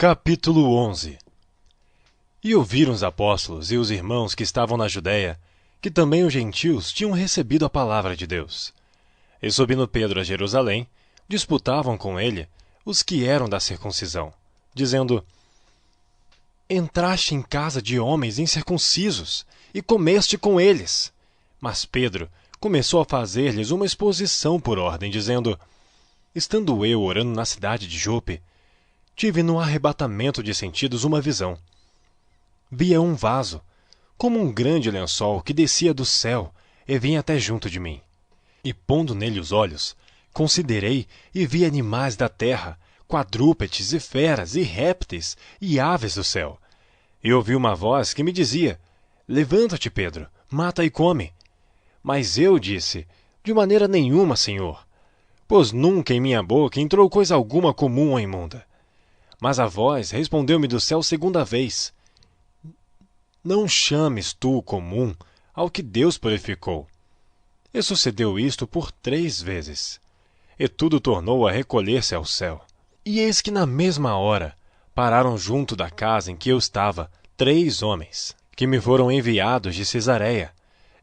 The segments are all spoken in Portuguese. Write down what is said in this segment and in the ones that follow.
Capítulo 11. E ouviram os apóstolos e os irmãos que estavam na Judéia, que também os gentios tinham recebido a palavra de Deus. E subindo Pedro a Jerusalém, disputavam com ele os que eram da circuncisão, dizendo: Entraste em casa de homens incircuncisos, e comeste com eles. Mas Pedro começou a fazer-lhes uma exposição por ordem, dizendo: Estando eu orando na cidade de Jope, tive num arrebatamento de sentidos uma visão. Via um vaso, como um grande lençol que descia do céu e vinha até junto de mim. E pondo nele os olhos, considerei e vi animais da terra, quadrúpedes e feras e répteis e aves do céu. E ouvi uma voz que me dizia: Levanta-te, Pedro, mata e come. Mas eu disse: De maneira nenhuma, Senhor, pois nunca em minha boca entrou coisa alguma comum ou imunda. Mas a voz respondeu-me do céu segunda vez: Não chames tu comum ao que Deus purificou. E sucedeu isto por 3 vezes. E tudo tornou a recolher-se ao céu. E eis que na mesma hora pararam junto da casa em que eu estava 3 homens, que me foram enviados de Cesareia.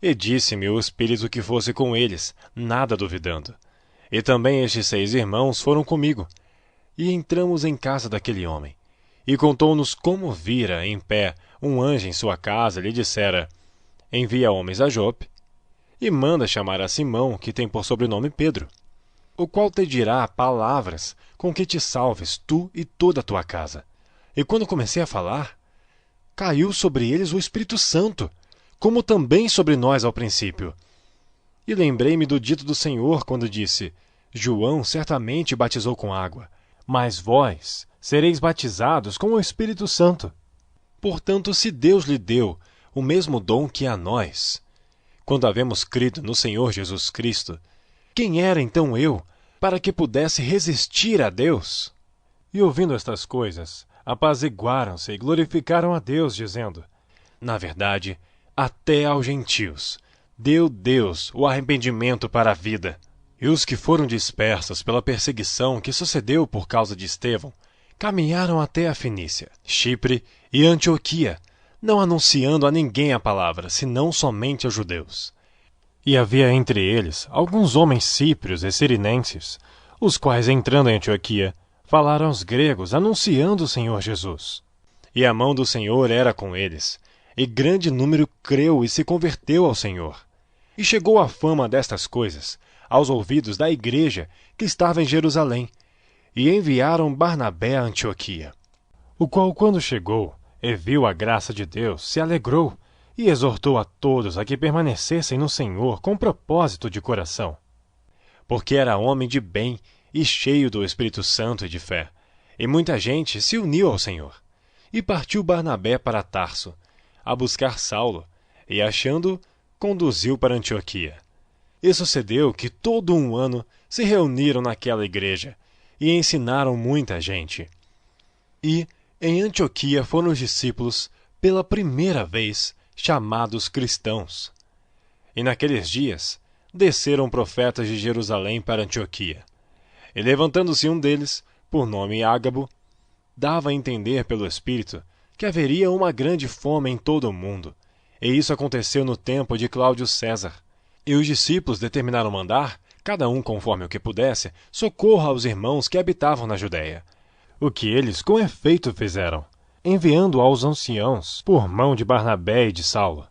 E disse-me o Espírito que fosse com eles, nada duvidando. E também estes 6 irmãos foram comigo. E entramos em casa daquele homem. E contou-nos como vira em pé um anjo em sua casa e lhe dissera: Envia homens a Jope, e manda chamar a Simão, que tem por sobrenome Pedro, o qual te dirá palavras com que te salves tu e toda a tua casa. E quando comecei a falar, caiu sobre eles o Espírito Santo, como também sobre nós ao princípio. E lembrei-me do dito do Senhor, quando disse: João certamente batizou com água, mas vós sereis batizados com o Espírito Santo. Portanto, se Deus lhe deu o mesmo dom que a nós, quando havemos crido no Senhor Jesus Cristo, quem era então eu, para que pudesse resistir a Deus? E ouvindo estas coisas, apaziguaram-se e glorificaram a Deus, dizendo: Na verdade, até aos gentios deu Deus o arrependimento para a vida. E os que foram dispersos pela perseguição que sucedeu por causa de Estevão, caminharam até a Fenícia, Chipre e Antioquia, não anunciando a ninguém a palavra, senão somente aos judeus. E havia entre eles alguns homens cíprios e cirenenses, os quais, entrando em Antioquia, falaram aos gregos, anunciando o Senhor Jesus. E a mão do Senhor era com eles, e grande número creu e se converteu ao Senhor. E chegou a fama destas coisas aos ouvidos da igreja que estava em Jerusalém, e enviaram Barnabé a Antioquia. O qual, quando chegou e viu a graça de Deus, se alegrou e exortou a todos a que permanecessem no Senhor com propósito de coração. Porque era homem de bem e cheio do Espírito Santo e de fé, e muita gente se uniu ao Senhor. E partiu Barnabé para Tarso, a buscar Saulo, e achando-o, conduziu para Antioquia. E sucedeu que todo um ano se reuniram naquela igreja, e ensinaram muita gente. E em Antioquia foram os discípulos, pela primeira vez, chamados cristãos. E naqueles dias desceram profetas de Jerusalém para Antioquia. E levantando-se um deles, por nome Ágabo, dava a entender pelo Espírito que haveria uma grande fome em todo o mundo. E isso aconteceu no tempo de Cláudio César. E os discípulos determinaram mandar, cada um conforme o que pudesse, socorro aos irmãos que habitavam na Judéia. O que eles com efeito fizeram, enviando aos anciãos, por mão de Barnabé e de Saulo,